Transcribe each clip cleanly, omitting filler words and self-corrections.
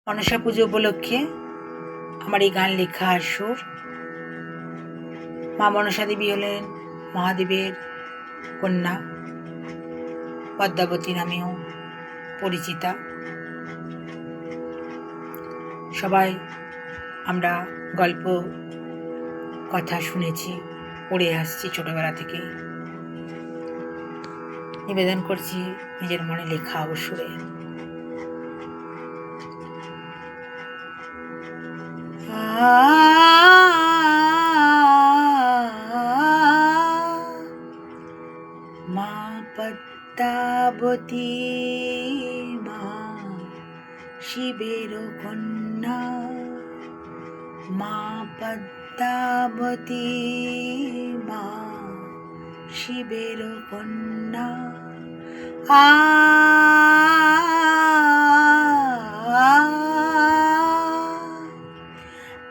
মনসা পুজো উপলক্ষে আমার এই গান লেখা আর সুর। মা মনসা দেবী হলেন মহাদেবের কন্যা, পদ্মাবতী নামেও পরিচিতা। সবাই আমরা গল্প কথা শুনেছি, পড়ে আসছি ছোটবেলা থেকে। নিবেদন করছি নিজের মনে লেখা ও সুরে। মা পদ্মাবতী, মা শিবের কন্যা, মা পদ্মাবতী, মা শিবের কন্যা।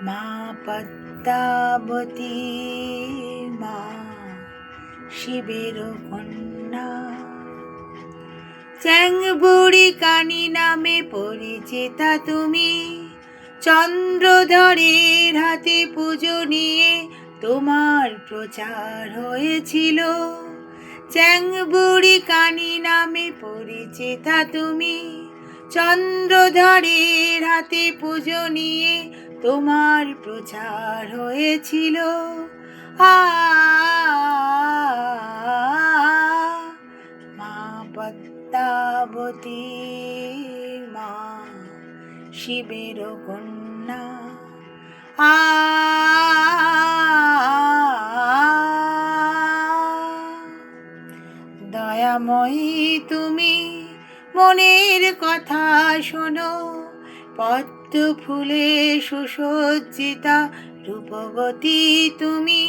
মা পদ্মাবতী, মা শিবের কন্যা। চ্যাংবুড়ি কানী নামে পরিচিতা তুমি, চন্দ্রধরের হাতে পুজো নিয়ে তোমার প্রচার হয়েছিল। চ্যাংবুড়ি কানী নামে পরিচিতা তুমি, চন্দ্রধরের হাতে পুজো নিয়ে তোমার প্রচার হয়েছিল। মা পদ্মাবতী, মা শিবের কন্যা। দয়াময়ী তুমি, মনের কথা শোনো, পদ্ম ফুলে সুসজ্জিতা রূপবতী তুমি,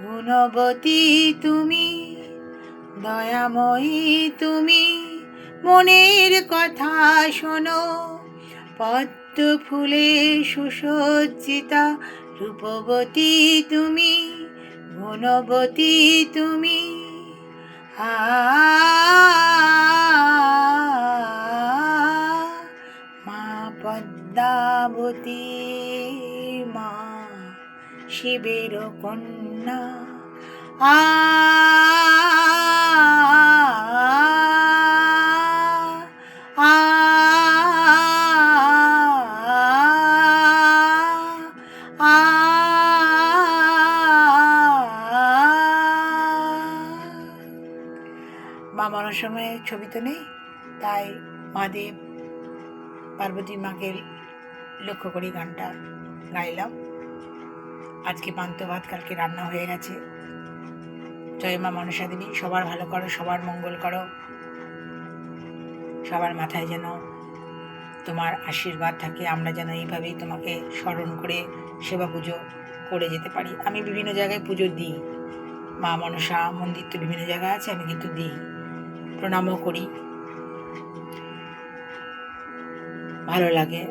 গুণবতী তুমি। দয়াময়ী তুমি, মনের কথা শোনো, পদ্ম ফুলে সুসজ্জিতা রূপবতী তুমি, গুণবতী তুমি। মা পদ্মাবতী, মা শিবের কন্যা। মা মনসা মায়ের ছবি তো নেই, তাই মহাদেব পার্বতী মাকে লক্ষ্য করে গানটা গাইলাম। আজকে পান্তা ভাত, কালকে রান্না হয়ে গেছে। জয় মা মনসা দেবী, সবার ভালো করো, সবার মঙ্গল করো, সবার মাথায় যেন তোমার আশীর্বাদ থাকে। আমরা যেন এইভাবেই তোমাকে স্মরণ করে সেবা পুজো করে যেতে পারি। আমি বিভিন্ন জায়গায় পুজো দিই, মা মনসা মন্দির তো বিভিন্ন জায়গায় আছে, আমি কিন্তু দিই, প্রণামও করি, ভালো লাগে।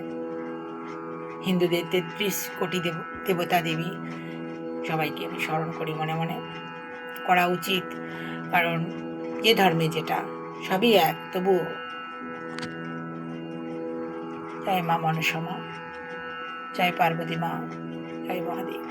হিন্দুদের 33 কোটি দেবতা দেবী, সবাইকে আমি স্মরণ করি মনে মনে। করা উচিত, কারণ যে ধর্মে যেটা সবই এক, তবুও। জয় মা মনসা মা, জয় পার্বতী মা, জয় মহাদেব।